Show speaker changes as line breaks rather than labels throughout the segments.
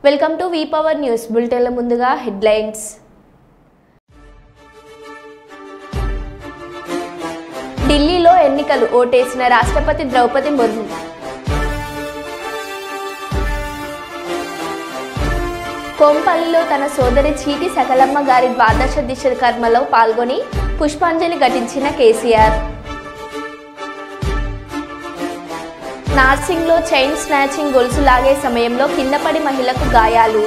Welcome to V power news బులెటిన్ల ముందుగా headlines. ఢిల్లీలో ఎన్నికలు ఓటేసిన రాష్ట్రపతి ద్రౌపది ముర్ము. కోంపల్లిలో తన సోదరి చీటి సకలమ్మ గారి ద్వాదశ దిశ కర్మలో పాల్గొని పుష్పాంజలి ఘటించిన కేసీఆర్. నార్సింగ్లో చైన్ స్నాచింగ్ గొలుసు లాగే సమయంలో కిందపడి మహిళకు గాయాలు.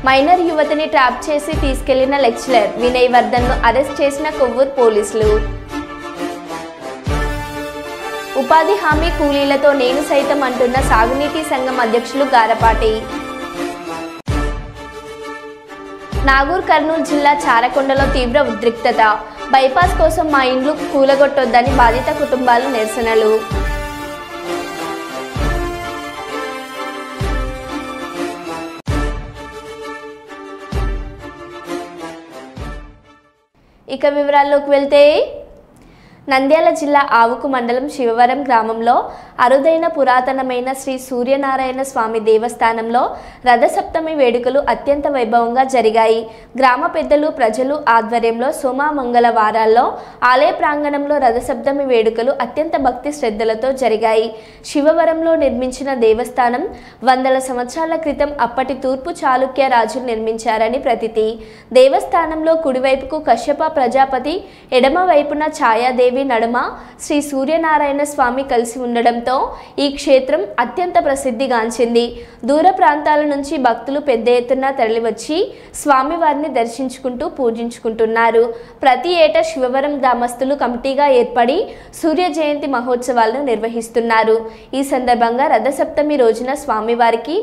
మైనర్ యువతిని ట్రాప్ చేసి తీసుకెళ్లిన లెక్చరర్ వినయ్ వర్ధన్ను అరెస్ట్ చేసిన కొవ్వూరు పోలీసులు. ఉపాధి హామీ కూలీలతో నేను సైతం అంటున్న సాగునీటి సంఘం అధ్యక్షులు గారపాటి. నాగూర్ కర్నూలు జిల్లా చారకొండలో తీవ్ర ఉద్రిక్తత. బైపాస్ కోసం మా ఇండ్లు కూలగొట్టొద్దని బాధిత కుటుంబాలు నిరసనలు. ఇక వివరాల్లోకి వెళ్తే, నంద్యాల జిల్లా ఆవుకు మండలం శివవరం గ్రామంలో అరుదైన పురాతనమైన శ్రీ సూర్యనారాయణ స్వామి దేవస్థానంలో రథసప్తమి వేడుకలు అత్యంత వైభవంగా జరిగాయి. గ్రామ పెద్దలు ప్రజలు ఆధ్వర్యంలో సోమ మంగళవారాల్లో ఆలయ ప్రాంగణంలో రథసప్తమి వేడుకలు అత్యంత భక్తి శ్రద్ధలతో జరిగాయి. శివవరంలో నిర్మించిన దేవస్థానం వందల సంవత్సరాల క్రితం అప్పటి తూర్పు చాళుక్య రాజులు నిర్మించారని ప్రతీతి. దేవస్థానంలో కుడివైపుకు కశ్యప ప్రజాపతి, ఎడమ వైపున ఛాయాదేవి, నడుమ శ్రీ సూర్యనారాయణ స్వామి కలిసి ఉండడంతో ఈ క్షేత్రం అత్యంత ప్రసిద్ధిగాంచింది. దూర ప్రాంతాల నుంచి భక్తులు పెద్ద ఎత్తున తరలివచ్చి స్వామివారిని దర్శించుకుంటూ పూజించుకుంటున్నారు. ప్రతి ఏటా శివవరం గ్రామస్తులు కమిటీగా ఏర్పడి సూర్య జయంతి మహోత్సవాలను నిర్వహిస్తున్నారు. ఈ సందర్భంగా రథసప్తమి రోజున స్వామివారికి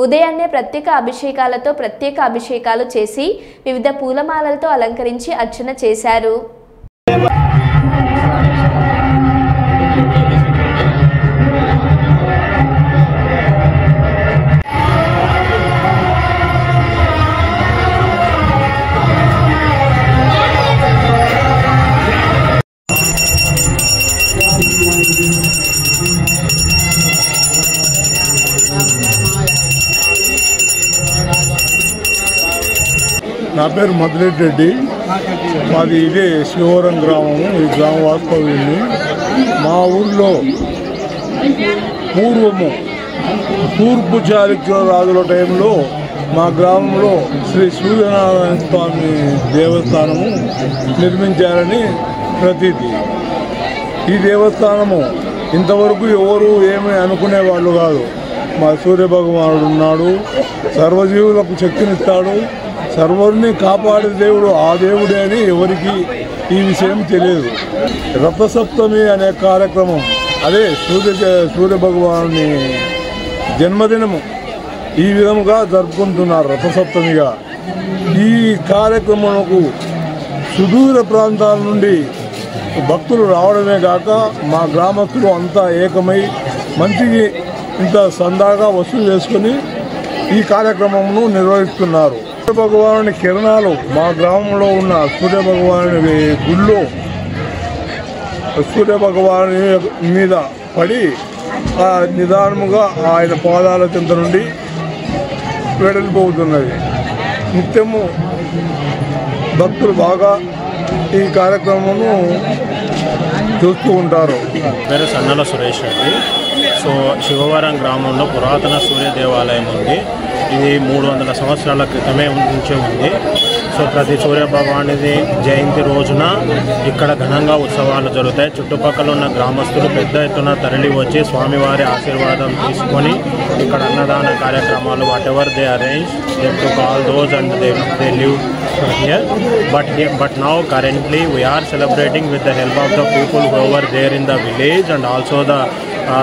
ఉదయాన్నే ప్రత్యేక అభిషేకాలు చేసి వివిధ పూలమాలలతో అలంకరించి అర్చన చేశారు.
నా పేరు మధురెడ్డి రెడ్డి. మాది ఇదే శివవరం గ్రామము. ఈ గ్రామ వాస్తవ్యుని. మా ఊళ్ళో పూర్వము తూర్పు చాళుక్య రాజుల టైంలో మా గ్రామంలో శ్రీ సూర్యనారాయణ స్వామి దేవస్థానము నిర్మించారని ప్రతీతి. ఈ దేవస్థానము ఇంతవరకు ఎవరు ఏమీ అనుకునేవాళ్ళు కాదు. మా సూర్య భగవానుడు ఉన్నాడు, సర్వజీవులకు శక్తినిస్తాడు, సర్వుని కాపాడే దేవుడు ఆ దేవుడే అని ఎవరికి ఈ విషయం తెలియదు. రథసప్తమి అనే కార్యక్రమం అదే సూర్య భగవానుని జన్మదినము ఈ విధముగా జరుపుకుంటున్నారు రథసప్తమిగా. ఈ కార్యక్రమంకు సుదూర ప్రాంతాల నుండి భక్తులు రావడమే కాక మా గ్రామస్తులు అంతా ఏకమై మంచికి ఇంత సందాగా వసూలు చేసుకుని ఈ కార్యక్రమమును నిర్వహిస్తున్నారు. సూర్య భగవానుని కిరణాలు మా గ్రామంలో ఉన్న సూర్య భగవానుని గుళ్ళో సూర్య భగవాను మీద పడి నిదానముగా ఆయన పాదాల చెంత నుండి వెడలిపోతున్నది. నిత్యము భక్తులు బాగా ఈ కార్యక్రమము చూస్తూ ఉంటారు.
పేరు సన్నల సురేష్ రెడ్డి. సో శివవరం గ్రామంలో పురాతన సూర్య దేవాలయం ఉంది. ఇది 300 సంవత్సరాల క్రితమే నుంచి ఉంది. సో ప్రతి సూర్య భగవానుడి జయంతి రోజున ఇక్కడ ఘనంగా ఉత్సవాలు జరుగుతాయి. చుట్టుపక్కల ఉన్న గ్రామస్తులు పెద్ద ఎత్తున తరలి వచ్చి స్వామివారి ఆశీర్వాదం తీసుకొని ఇక్కడ అన్నదాన కార్యక్రమాలు what ever they arrange they took all those and they live here. But now currently we are celebrating with the help of the people who are there in the village and also the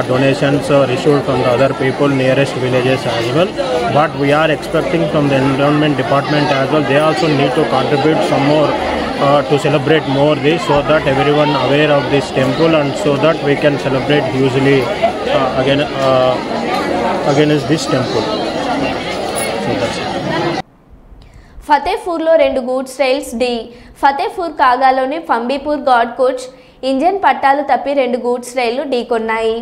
donations received from the other people nearest villages as well. But we are expecting from the environment department as well, they also need to contribute some more to celebrate more this, so that everyone aware of this temple and so that we can celebrate hugely against this temple. So that's it.
ఫతేపూర్లో 2 goods rails ఢీ. ఫతేపూర్ కాగాలోని ఫంబీపూర్ guard coach engine పట్టాలు తప్పి 2 goods రైళ్లు ఢీకొన్నాయి.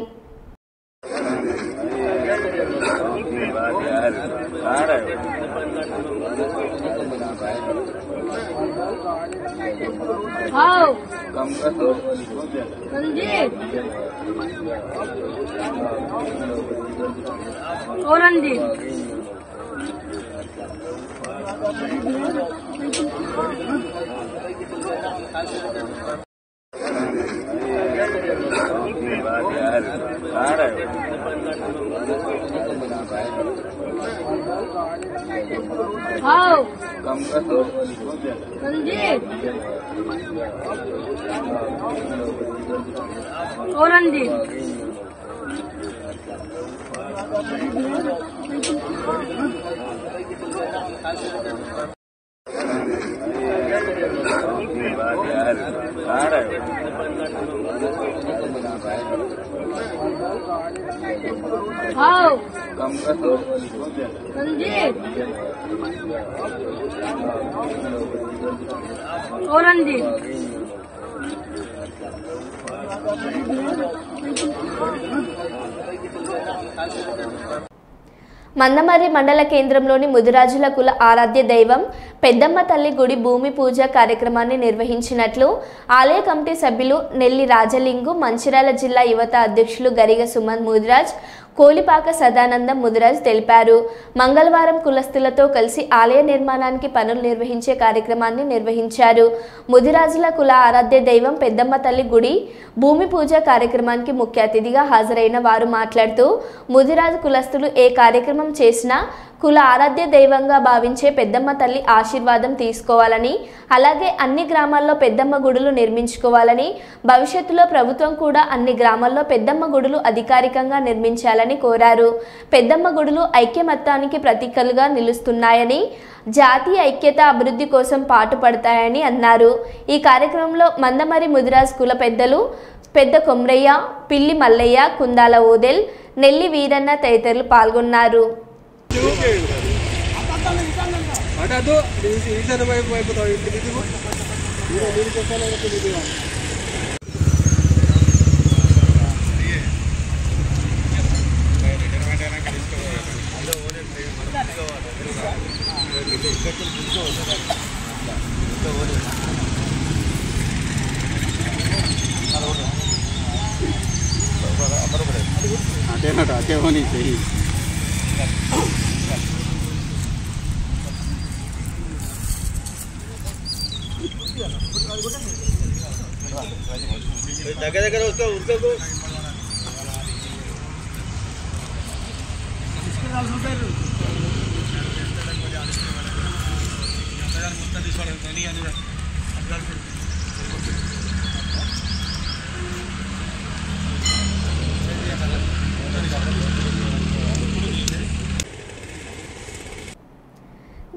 మందమర్రి మండల కేంద్రంలోని ముదిరాజుల కుల ఆరాధ్య దైవం పెద్దమ్మ తల్లి గుడి భూమి పూజ కార్యక్రమాన్ని నిర్వహించినట్లు ఆలయ కమిటీ సభ్యులు నెల్లి రాజలింగు, మంచిర్యాల జిల్లా యువత అధ్యక్షులు గరిగ సుమన్ ముదిరాజ్, కోలిపాక సదానందం ముదిరాజ్ తెలిపారు. మంగళవారం కులస్తులతో కలిసి ఆలయ నిర్మాణానికి పనులు నిర్వహించే కార్యక్రమాన్ని నిర్వహించారు. ముదిరాజుల కుల ఆరాధ్య దైవం పెద్దమ్మ తల్లి గుడి భూమి పూజ కార్యక్రమానికి ముఖ్య అతిథిగా హాజరైన వారు మాట్లాడుతూ ముదిరాజు కులస్తులు ఏ కార్యక్రమం చేసినా కుల ఆరాధ్య దైవంగా భావించే పెద్దమ్మ తల్లి ఆశీర్వాదం తీసుకోవాలని, అలాగే అన్ని గ్రామాల్లో పెద్దమ్మ గుడులు నిర్మించుకోవాలని, భవిష్యత్తులో ప్రభుత్వం కూడా అన్ని గ్రామాల్లో పెద్దమ్మ గుడులు అధికారికంగా నిర్మించాలని కోరారు. పెద్దమ్మ గుడులు ఐక్యమత్యానికి ప్రతీకలుగా నిలుస్తున్నాయని, జాతీయ ఐక్యత అభివృద్ధి కోసం పాటుపడతాయని అన్నారు. ఈ కార్యక్రమంలో మందమరి ముదిరాజ్ కుల పెద్దలు పెద్ద కొమ్రయ్య, పిల్లి మల్లయ్య, కుందాల ఓదెల్, నెల్లి వీరన్న తదితరులు పాల్గొన్నారు.
आते होनी चाहिए। దగ్గర उसको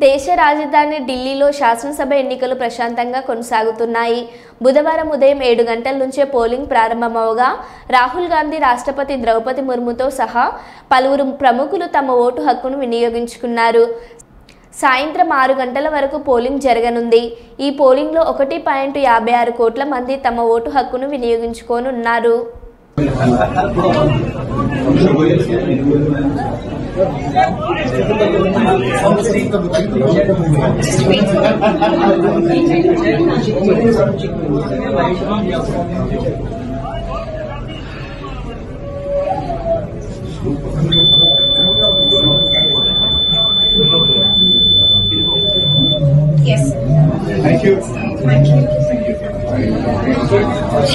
దేశ రాజధాని ఢిల్లీలో శాసనసభ ఎన్నికలు ప్రశాంతంగా కొనసాగుతున్నాయి. బుధవారం ఉదయం 7 గంటల నుంచే పోలింగ్ ప్రారంభమవగా రాహుల్ గాంధీ, రాష్ట్రపతి ద్రౌపది ముర్ముతో సహా పలువురు ప్రముఖులు తమ ఓటు హక్కును వినియోగించుకున్నారు. సాయంత్రం 6 గంటల వరకు పోలింగ్ జరగనుంది. ఈ పోలింగ్లో 1.56 కోట్ల మంది తమ ఓటు హక్కును వినియోగించుకోనున్నారు.
Yes. Thank you. Thank you. Thank you.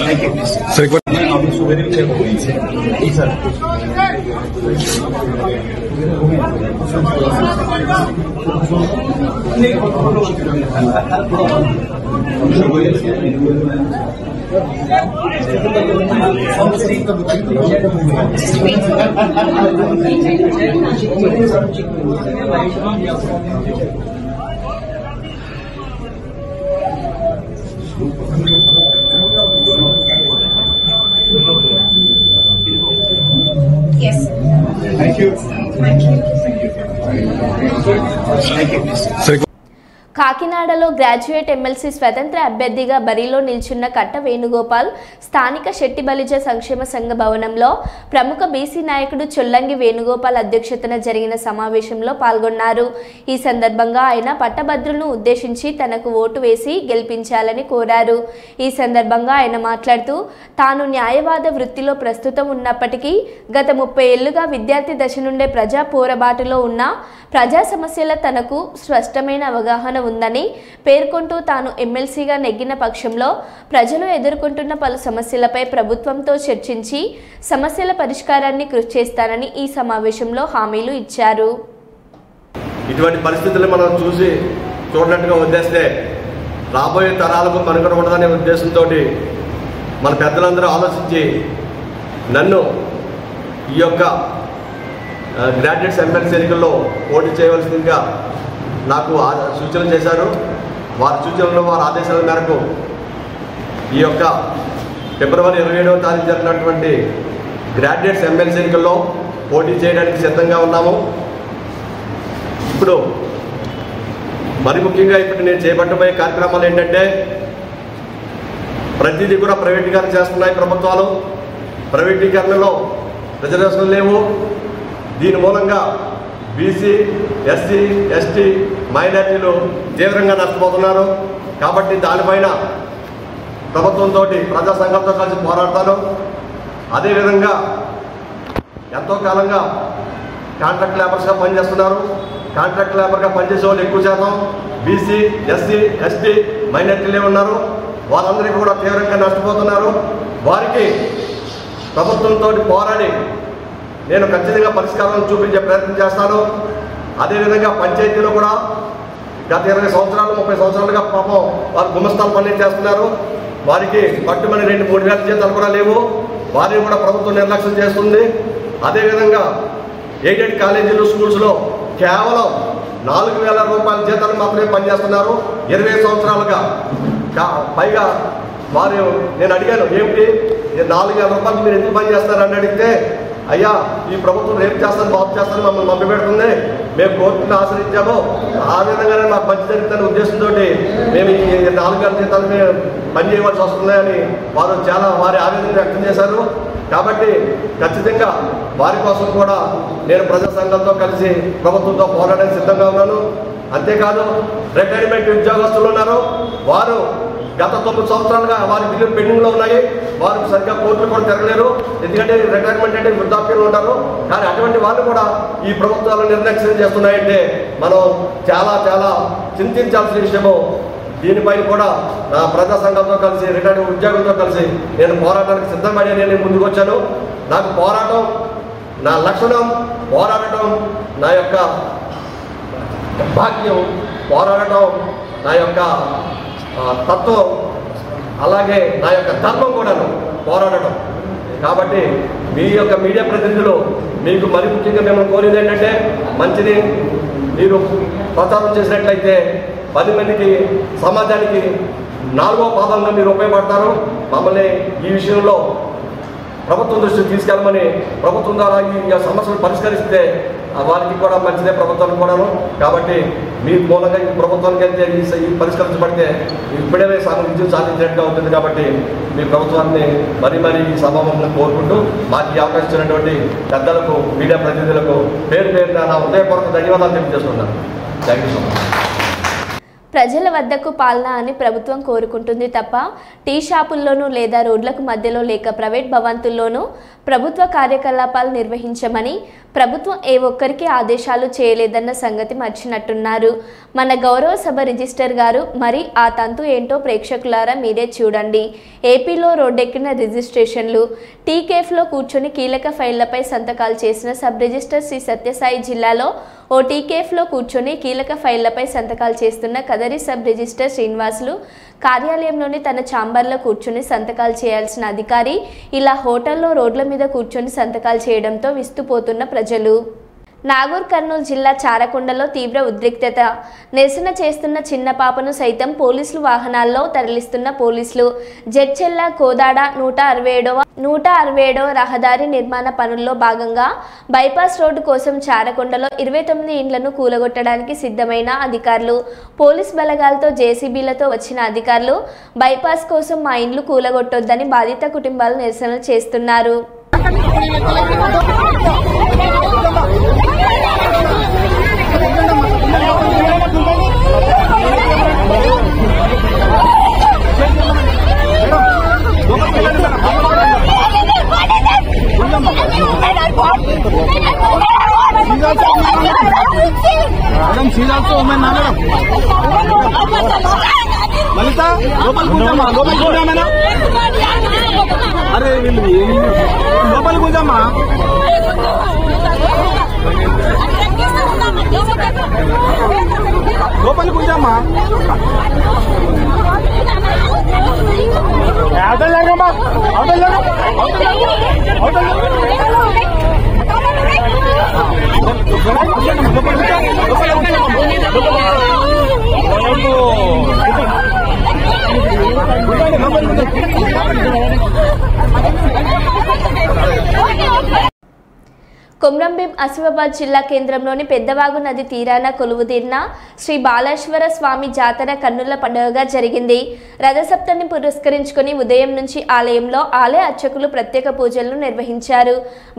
Thank you. Sir, yes. Thank you. Thank you. Thank you. Thank you. Sir.
కాకినాడలో గ్రాడ్యుయేట్ ఎమ్మెల్సీ స్వతంత్ర అభ్యర్థిగా బరిలో నిల్చున్న కట్ట వేణుగోపాల్ స్థానిక శెట్టి బలిజ సంక్షేమ సంఘ భవనంలో ప్రముఖ బీసీ నాయకుడు చొల్లంగి వేణుగోపాల్ అధ్యక్షతన జరిగిన సమావేశంలో పాల్గొన్నారు. ఈ సందర్భంగా ఆయన పట్టభద్రులను ఉద్దేశించి తనకు ఓటు వేసి గెలిపించాలని కోరారు. ఈ సందర్భంగా ఆయన మాట్లాడుతూ తాను న్యాయవాద వృత్తిలో ప్రస్తుతం ఉన్నప్పటికీ గత 30 ఏళ్లుగా విద్యార్థి దశ నుండే ప్రజా పోరాబాటులో ఉన్న ప్రజా సమస్యల తనకు స్పష్టమైన అవగాహన ఉందని పేర్కొంటూ తాను ఎమ్మెల్సీగా నెగ్గిన పక్షంలో ప్రజలు ఎదుర్కొంటున్న పలు సమస్యలపై ప్రభుత్వంతో చర్చించి సమస్యల పరిష్కారాన్ని కృషి చేస్తానని ఈ సమావేశంలో హామీలు ఇచ్చారు.
ఇటువంటి పరిస్థితులు మనం చూడనట్టుగా వదిలేస్తే రాబోయే తరాలకు మనుగడ ఉండదనే ఉద్దేశంతో మన పెద్దలందరూ ఆలోచించి నన్ను ఈ యొక్క గ్రాడ్యుయేట్స్ ఎమ్మెల్సీ ఎన్నికల్లో పోటీ చేయవలసిందిగా నాకు సూచనలు చేశారు. వారి సూచనలు వారి ఆదేశాల మేరకు ఈ యొక్క ఫిబ్రవరి 27వ తారీఖు జరిగినటువంటి గ్రాడ్యుయేట్స్ ఎమ్మెల్సీ ఎన్నికల్లో పోటీ చేయడానికి సిద్ధంగా ఉన్నాము. ఇప్పుడు మరి ముఖ్యంగా ఇప్పుడు నేను చేపట్టబోయే కార్యక్రమాలు ఏంటంటే ప్రతిదీ కూడా ప్రైవేటీకరణ చేస్తున్నాయి ప్రభుత్వాలు. ప్రైవేటీకరణలో రిజర్వేషన్లు లేవు. దీని మూలంగా బీసీ, ఎస్సీ, ఎస్టీ, మైనారిటీలు తీవ్రంగా నష్టపోతున్నారు. కాబట్టి దానిపైన ప్రభుత్వంతో ప్రజా సంఘంతో కలిసి పోరాడతాను. అదేవిధంగా ఎంతో కాలంగా కాంట్రాక్ట్ లేబర్స్గా పనిచేస్తున్నారు. కాంట్రాక్ట్ లేబర్గా పనిచేసే వాళ్ళు ఎక్కువ శాతం బీసీ, ఎస్సీ, ఎస్టీ, మైనారిటీలే ఉన్నారు. వాళ్ళందరికీ కూడా తీవ్రంగా నష్టపోతున్నారు. వారికి ప్రభుత్వంతో పోరాడి నేను ఖచ్చితంగా పరిష్కారం చూపించే ప్రయత్నం చేస్తాను. అదేవిధంగా పంచాయతీలో కూడా గత 20 సంవత్సరాలు 30 సంవత్సరాలుగా పాపం వారు గుమస్తాలు పనులు చేస్తున్నారు. వారికి పట్టుమని 2-3 వేల జీతాలు కూడా లేవు. వారిని కూడా ప్రభుత్వం నిర్లక్ష్యం చేస్తుంది. అదేవిధంగా ఎయిడెడ్ కాలేజీలు, స్కూల్స్లో కేవలం 4,000 రూపాయల జీతాలు మాత్రమే పనిచేస్తున్నారు 20 సంవత్సరాలుగా. పైగా వారు నేను అడిగాను, ఏమిటి 4,000 రూపాయలు మీరు ఎందుకు పనిచేస్తారని అడిగితే, అయ్యా ఈ ప్రభుత్వం రేపు చేస్తాను, బాబు చేస్తాను, మమ్మల్ని మభ్య పెడుతుంది, మేము కోర్టును ఆశ్రయించాము, ఆ విధంగానే మాకు మంచి జరుగుతున్న ఉద్దేశంతో మేము ఈ 4,000 జీతాలు మేము పనిచేయవలసి వస్తుందని వారి ఆవేదన వ్యక్తం చేశారు. కాబట్టి ఖచ్చితంగా వారి కోసం కూడా నేను ప్రజా సంఘంతో కలిసి ప్రభుత్వంతో పోరాడడానికి సిద్ధంగా ఉన్నాను. అంతేకాదు రిటైర్మెంట్ ఉద్యోగస్తులు ఉన్నారు. వారు గత 9 సంవత్సరాలుగా వారి బిల్లులు పెండింగ్లో ఉన్నాయి. వారు సరిగ్గా కోర్టులు కూడా తిరగలేరు. ఎందుకంటే రిటైర్మెంట్ అంటే వృద్ధాప్యంలో ఉంటారు. కానీ అటువంటి వాళ్ళు కూడా ఈ ప్రభుత్వాలు నిర్లక్ష్యం చేస్తున్నాయంటే మనం చాలా చాలా చింతించాల్సిన విషయము. దీనిపైన కూడా నా ప్రజా సంఘంతో కలిసి రిటైర్డ్ ఉద్యోగులతో కలిసి నేను పోరాటానికి సిద్ధపడి నేను ముందుకు వచ్చాను. నాకు పోరాటం నా లక్షణం, పోరాడటం నా యొక్క భాగ్యం, పోరాడటం నా యొక్క తత్వం, అలాగే నా యొక్క ధర్మం కూడాను పోరాడటం. కాబట్టి మీ యొక్క మీడియా ప్రతినిధులు మీకు మరి ముఖ్యంగా మిమ్మల్ని కోరేది ఏంటంటే మంచిని మీరు ప్రచారం చేసినట్లయితే 10 మందికి, సమాజానికి 4వ పాదంగా మీరు ఉపయోగపడతారు. మమ్మల్ని ఈ విషయంలో ప్రభుత్వం దృష్టికి తీసుకెళ్ళమని, ప్రభుత్వం ద్వారా ఈ సమస్యలు పరిష్కరిస్తే వారికి కూడా మంచిదే, ప్రభుత్వానికి కూడాను. కాబట్టి మీ మూలంగా ఈ ప్రభుత్వానికి వెళ్తే ఈ పరిష్కరించబడితే ఇప్పుడే విజయం సాధించినట్టుగా ఉంటుంది. కాబట్టి మీ ప్రభుత్వాన్ని మరీ ఈ సభాముఖంగా కోరుకుంటూ మాకు ఈ అవకాశం ఇచ్చినటువంటి పెద్దలకు, మీడియా ప్రతినిధులకు పేరు పేరున నా హృదయపూర్వక ధన్యవాదాలు తెలియజేస్తున్నాను. Thank you so much.
ప్రజల వద్దకు పాలన అని ప్రభుత్వం కోరుకుంటుంది తప్ప టీ షాపుల్లోనూ లేదా రోడ్లకు మధ్యలో లేక ప్రైవేట్ భవంతుల్లోనూ ప్రభుత్వ కార్యకలాపాలు నిర్వహించమని ప్రభుత్వం ఏ ఒక్కరికి ఆదేశాలు చేయలేదన్న సంగతి మర్చినట్టున్నారు. మన గౌరవ సభ రిజిస్టర్ గారు మరి ఆ తంతు ఏంటో ప్రేక్షకులారా మీరే చూడండి. ఏపీలో రోడ్డెక్కిన రిజిస్ట్రేషన్లు, టీ కేఫ్లో కూర్చొని కీలక ఫైళ్లపై సంతకాలు చేసిన సబ్ రిజిస్టర్ శ్రీ సత్యసాయి జిల్లాలో ఓ టీ కేఫ్లో కూర్చొని కీలక ఫైళ్లపై సంతకాలు చేస్తున్న కదరి సబ్ రిజిస్టర్ శ్రీనివాసులు కార్యాలయంలోని తన ఛాంబర్లో కూర్చొని సంతకాలు చేయాల్సిన అధికారి ఇలా హోటల్లో రోడ్ల మీద కూర్చొని సంతకాలు చేయడంతో విస్తుపోతున్న ప్రజలు. నాగూర్ కర్నూలు జిల్లా చారకొండలో తీవ్ర ఉద్రిక్తత. నిరసన చేస్తున్న చిన్న పాపను సైతం పోలీసులు వాహనాల్లో తరలిస్తున్న పోలీసులు. జడ్చెల్ల కోదాడ 167వ రహదారి నిర్మాణ పనుల్లో భాగంగా బైపాస్ రోడ్డు కోసం చారకొండలో 29 ఇండ్లను కూలగొట్టడానికి సిద్ధమైన అధికారులు. పోలీస్ బలగాలతో జేసీబీలతో వచ్చిన అధికారులు బైపాస్ కోసం మా ఇండ్లు కూలగొట్టొద్దని బాధిత కుటుంబాలు నిరసనలు చేస్తున్నారు.
లలిత లోపలికి ఉందమ్మా, లోపలికి ఉందామేనా? అరే వీళ్ళు లోపలికి ఉందమ్మా. లోపలికి ఉందమ్మా. అవతల లేకమ్మా, అవతల
కొమ్రంభీం ఆసిఫాబాద్ జిల్లా కేంద్రంలోని పెద్దవాగు నది తీరాన కొలువుదీరిన శ్రీ బాలేశ్వర స్వామి జాతర కన్నుల పండుగగా జరిగింది. రథసప్తమిని పురస్కరించుకుని ఉదయం నుంచి ఆలయంలో ఆలయ అర్చకులు ప్రత్యేక పూజలను నిర్వహించారు.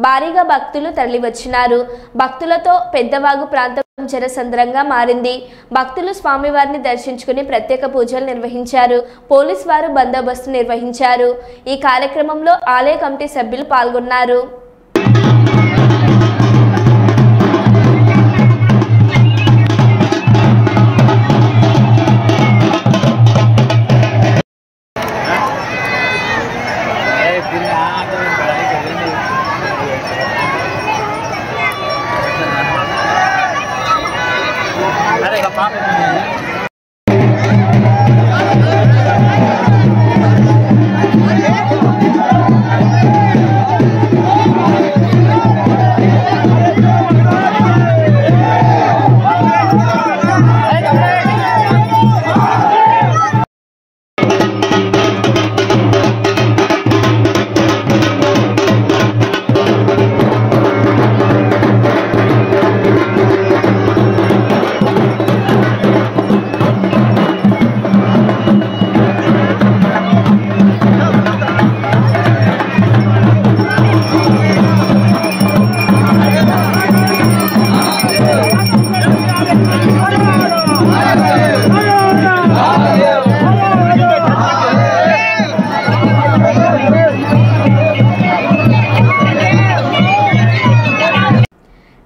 భారీగా భక్తులు తరలివచ్చినారు. భక్తులతో పెద్దవాగు ప్రాంతం జనసంద్రంగా మారింది. భక్తులు స్వామివారిని దర్శించుకుని ప్రత్యేక పూజలు నిర్వహించారు. పోలీసు వారు బందోబస్తు నిర్వహించారు. ఈ కార్యక్రమంలో ఆలయ కమిటీ సభ్యులు పాల్గొన్నారు.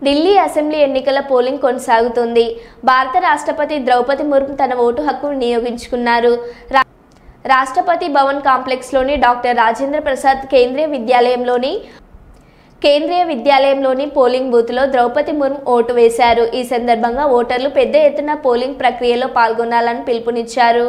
ఢిల్లీ అసెంబ్లీ ఎన్నికల పోలింగ్ కొనసాగుతుంది. భారత రాష్ట్రపతి ద్రౌపది ముర్ము తన ఓటు హక్కు వినియోగించుకున్నారు. రాష్ట్రపతి భవన్ కాంప్లెక్స్లోని డాక్టర్ రాజేంద్ర ప్రసాద్ కేంద్రీయ విద్యాలయంలోని పోలింగ్ బూత్లో ద్రౌపది ముర్ము ఓటు వేశారు. ఈ సందర్భంగా ఓటర్లు పెద్ద ఎత్తున పోలింగ్ ప్రక్రియలో పాల్గొనాలని పిలుపునిచ్చారు.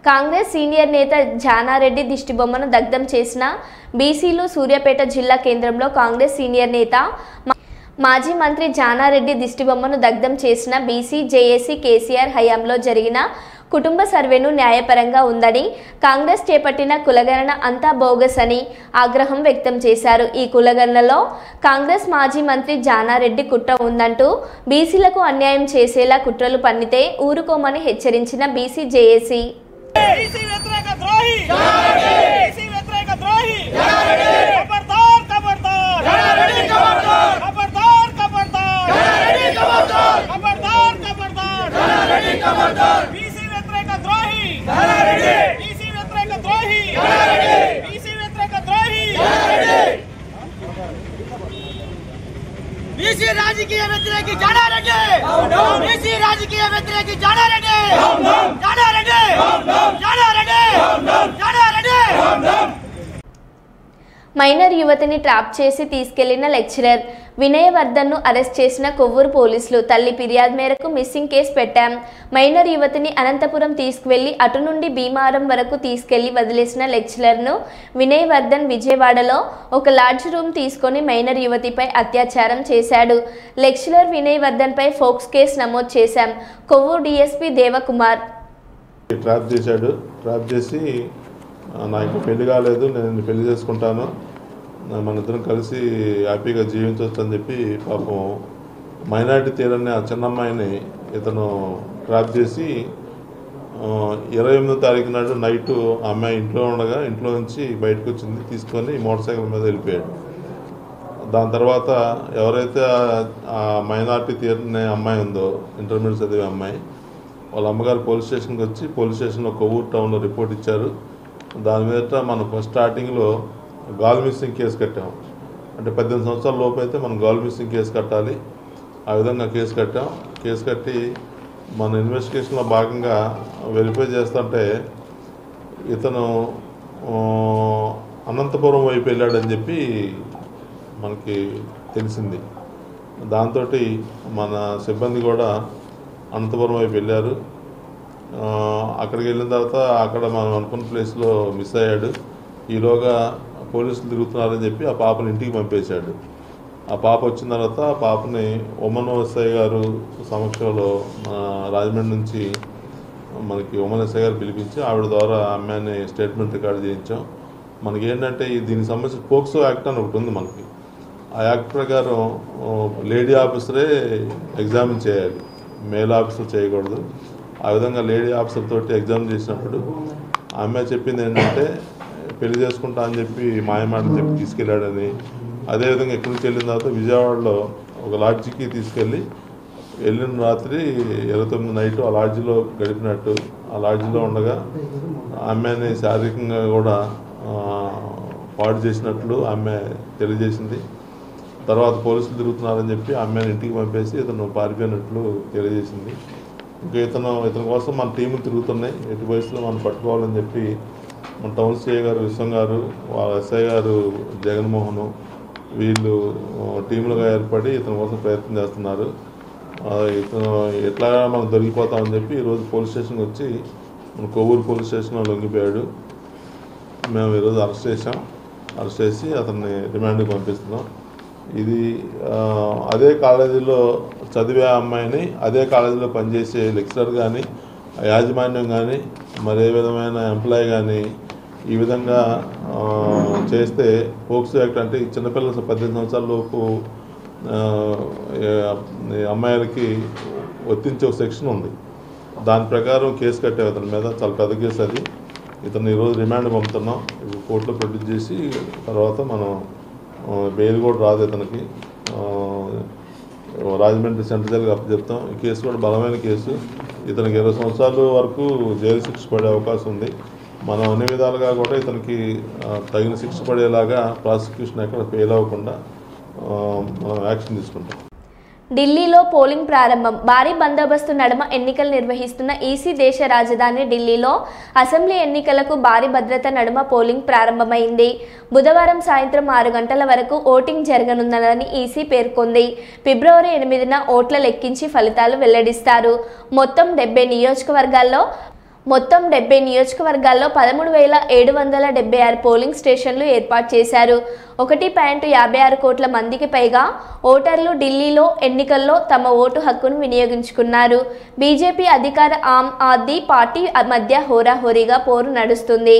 కాంగ్రెస్ సీనియర్ నేత జానారెడ్డి దిష్టిబొమ్మను దగ్ధం చేసిన బీసీలు. సూర్యాపేట జిల్లా కేంద్రంలో కాంగ్రెస్ సీనియర్ నేత మాజీ మంత్రి జానారెడ్డి దిష్టిబొమ్మను దగ్ధం చేసిన బీసీ జేఏసీ కేసీఆర్ హయాంలో జరిగిన కుటుంబ సర్వేను న్యాయపరంగా ఉందని, కాంగ్రెస్ చేపట్టిన కులగణన అంతా బోగస్ అని ఆగ్రహం వ్యక్తం చేశారు. ఈ కులగణనలో కాంగ్రెస్ మాజీ మంత్రి జానారెడ్డి కుట్ర ఉందంటూ బీసీలకు అన్యాయం చేసేలా కుట్రలు పన్నితే ఊరుకోమని హెచ్చరించిన బీసీ జేఏసీ.
బీసీ వ్యతిరేక వ్యతిరేకి జానారెడ్డి బీసీ రాజకీయ వ్యతిరేకి జానారెడ్డి జానారెడ్డి జానారెడ్డి జానారెడ్డి.
మైనర్ యువతిని ట్రాప్ చేసి తీసుకెళ్లిన లెక్చరర్ వినయవర్ధన్ను అరెస్ట్ చేసిన కొవ్వూరు పోలీసులు. తల్లి ఫిర్యాదు మేరకు మిస్సింగ్ కేసు పెట్టాం. మైనర్ యువతిని అనంతపురం తీసుకువెళ్లి అటు నుండి భీమారం వరకు తీసుకెళ్లి వదిలేసిన లెక్చరర్ను వినయవర్ధన్ విజయవాడలో ఒక లాడ్జ్ రూమ్ తీసుకొని మైనర్ యువతిపై అత్యాచారం చేశాడు. లెక్చరర్ వినయవర్ధన్పై ఫోక్స్ కేసు నమోదు చేశాం. కొవ్వూరు డీఎస్పీ దేవకుమార్
ట్రాప్ చేశాడు. ట్రాప్ చేసి నాకు పెళ్లి కాలేదు, నేను పెళ్లి చేసుకుంటాను, మన ఇద్దరం కలిసి హ్యాపీగా జీవించవచ్చు అని చెప్పి పాపం మైనార్టీ తీరని ఆ చిన్నమ్మాయిని ఇతను ట్రాప్ చేసి 28వ తారీఖు నాడు నైటు అమ్మాయి ఇంట్లో ఉండగా ఇంట్లో నుంచి బయటకు వచ్చింది, తీసుకొని మోటార్ సైకిల్ మీద వెళ్ళిపోయాడు. దాని తర్వాత ఎవరైతే ఆ మైనార్టీ తీరని అమ్మాయి ఉందో, ఇంటర్మీడియట్ చదివే అమ్మాయి, వాళ్ళ అమ్మగారు పోలీస్ స్టేషన్కి వచ్చి పోలీస్ స్టేషన్లో కొవ్వూరు టౌన్లో రిపోర్ట్ ఇచ్చారు. దాని మీద మనం ఫస్ట్ స్టార్టింగ్లో గాల్ మిస్సింగ్ కేసు కట్టాం. అంటే 18 సంవత్సరాల లోపు అయితే మనం గాల్ మిస్సింగ్ కేసు కట్టాలి. ఆ విధంగా కేసు కట్టాం. కేసు కట్టి మన ఇన్వెస్టిగేషన్లో భాగంగా వెరిఫై చేస్తుంటే ఇతను అనంతపురం వైపు వెళ్ళాడని చెప్పి మనకి తెలిసింది. దాంతో మన సిబ్బంది కూడా అనంతపురం వైపు వెళ్ళారు. అక్కడికి వెళ్ళిన తర్వాత అక్కడ మనం అనుకున్న ప్లేస్లో మిస్ అయ్యాడు. ఈలోగా పోలీసులు తిరుగుతున్నారని చెప్పి ఆ పాపని ఇంటికి పంపేశాడు. ఆ పాప వచ్చిన తర్వాత ఆ పాపని ఉమన్ ఎస్ఐ గారు సమక్షంలో రాజమండ్రి నుంచి మనకి ఉమన్ ఎస్ఐ గారు పిలిపించి ఆవిడ ద్వారా అమ్మాయిని స్టేట్మెంట్ రికార్డు చేయించాం. మనకి ఏంటంటే దీనికి సంబంధించి పోక్సో యాక్ట్ అని ఒకటి ఉంది మనకి. ఆ యాక్ట్ ప్రకారం లేడీ ఆఫీసరే ఎగ్జామిన్ చేయాలి, మేల్ ఆఫీసర్ చేయకూడదు. ఆ విధంగా లేడీ ఆఫీసర్ తోటి ఎగ్జామ్ చేసినప్పుడు ఆ అమ్మాయి చెప్పింది ఏంటంటే పెళ్లి చేసుకుంటా అని చెప్పి మాయమాటలు చెప్పి తీసుకెళ్ళాడని. అదేవిధంగా ఎక్కడి నుంచి వెళ్ళిన తర్వాత విజయవాడలో ఒక లాడ్జికి తీసుకెళ్ళి వెళ్ళిన రాత్రి 29 నైట్ ఆ లాడ్జిలో గడిపినట్టు, ఆ లాడ్జిలో ఉండగా అమ్మాయిని శారీరకంగా కూడా పాడు చేసినట్లు ఆమె తెలియజేసింది. తర్వాత పోలీసులు తిరుగుతున్నారని చెప్పి అమ్మాయిని ఇంటికి పంపేసి ఇతను పారిపోయినట్లు తెలియజేసింది. ఇంకా ఇతని కోసం మన టీములు తిరుగుతున్నాయి, ఎటు వయసులో మనం పట్టుకోవాలని చెప్పి మన టౌన్ సిఐ గారు విశ్వం గారు, వాళ్ళ ఎస్ఐ గారు జగన్మోహన్, వీళ్ళు టీములుగా ఏర్పడి ఇతని కోసం ప్రయత్నం చేస్తున్నారు. ఇతను ఎట్లాగా మనం దొరికిపోతామని చెప్పి ఈరోజు పోలీస్ స్టేషన్కి వచ్చి మన కొవ్వూరు పోలీస్ స్టేషన్లో లొంగిపోయాడు. మేము ఈరోజు అరెస్ట్ చేసాం. అరెస్ట్ చేసి అతన్ని రిమాండ్కి పంపిస్తున్నాం. ఇది అదే కాలేజీలో చదివే అమ్మాయిని అదే కాలేజీలో పనిచేసే లెక్చరర్ కానీ యాజమాన్యం కానీ మరే విధమైన ఎంప్లాయీ కానీ ఈ విధంగా చేస్తే పోక్సో యాక్ట్ అంటే చిన్నపిల్లలు 18 సంవత్సరాల లోపు అమ్మాయిలకి వర్తించే ఒక సెక్షన్ ఉంది. దాని ప్రకారం కేసు కట్టే అతని మీద చాలా పెద్ద కేసు అది. ఇతను ఈరోజు రిమాండ్ పంపుతున్నాం. ఇప్పుడు కోర్టులో ప్రొడ్యూస్ చేసి తర్వాత మనం బెయిల్ కూడా రాదు ఇతనికి, రాజమండ్రి సెంట్రల్ జైలుకి అప్పచెప్తాం. ఈ కేసు కూడా బలమైన కేసు. ఇతనికి 20 సంవత్సరాల వరకు జైలు శిక్ష పడే అవకాశం ఉంది. మనం అన్ని విధాలుగా కూడా ఇతనికి తగిన శిక్ష పడేలాగా ప్రాసిక్యూషన్ ఎక్కడ ఫెయిల్ అవ్వకుండా మనం యాక్షన్ తీసుకుంటాం.
ఢిల్లీలో పోలింగ్ ప్రారంభం. భారీ బందోబస్తు నడుమ ఎన్నికలు నిర్వహిస్తున్న ఈసీ దేశ రాజధాని ఢిల్లీలో అసెంబ్లీ ఎన్నికలకు భారీ భద్రత నడుమ పోలింగ్ ప్రారంభమైంది. బుధవారం సాయంత్రం 6 గంటల వరకు ఓటింగ్ జరగనుందని ఈసీ పేర్కొంది. ఫిబ్రవరి 8న ఓట్ల లెక్కించి ఫలితాలు వెల్లడిస్తారు. మొత్తం 70 నియోజకవర్గాల్లో 13,776 పోలింగ్ స్టేషన్లు ఏర్పాటు చేశారు. 1.56 కోట్ల మందికి పైగా ఓటర్లు ఢిల్లీలో ఎన్నికల్లో తమ ఓటు హక్కును వినియోగించుకున్నారు. బీజేపీ అధికార ఆమ్ ఆద్మీ పార్టీ మధ్య హోరాహోరీగా పోరు నడుస్తుంది.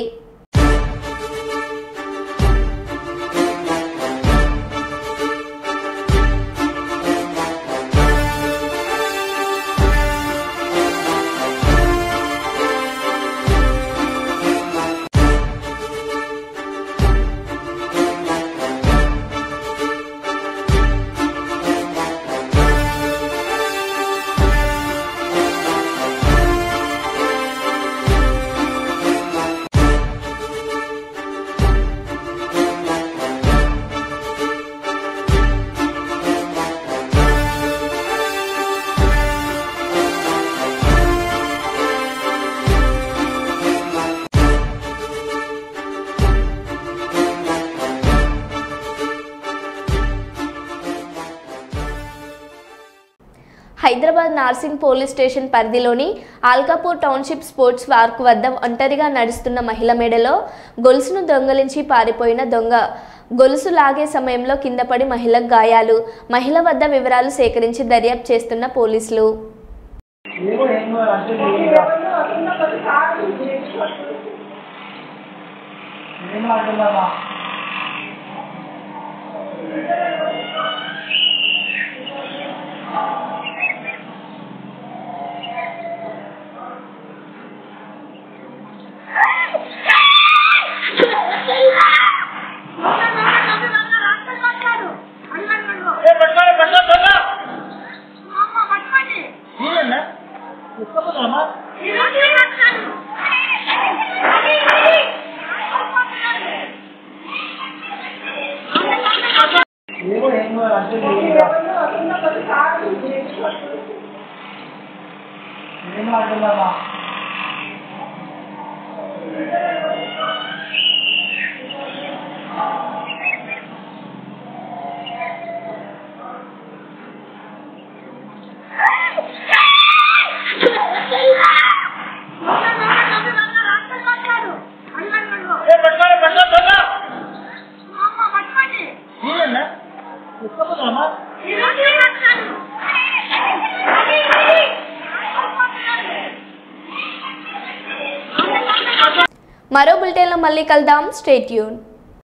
హైదరాబాద్ నార్సింగ్ పోలీస్ స్టేషన్ పరిధిలోని ఆల్కాపూర్ టౌన్షిప్ స్పోర్ట్స్ పార్క్ వద్ద ఒంటరిగా నడుస్తున్న మహిళ మెడలో గొలుసును దొంగలించి పారిపోయిన దొంగ గొలుసు లాగే సమయంలో కింద పడి మహిళకు గాయాలు. మహిళ వద్ద వివరాలు సేకరించి దర్యాప్తు చేస్తున్న పోలీసులు. మరో బులెటిన్లో మళ్ళీ కలుద్దాం. Stay tune.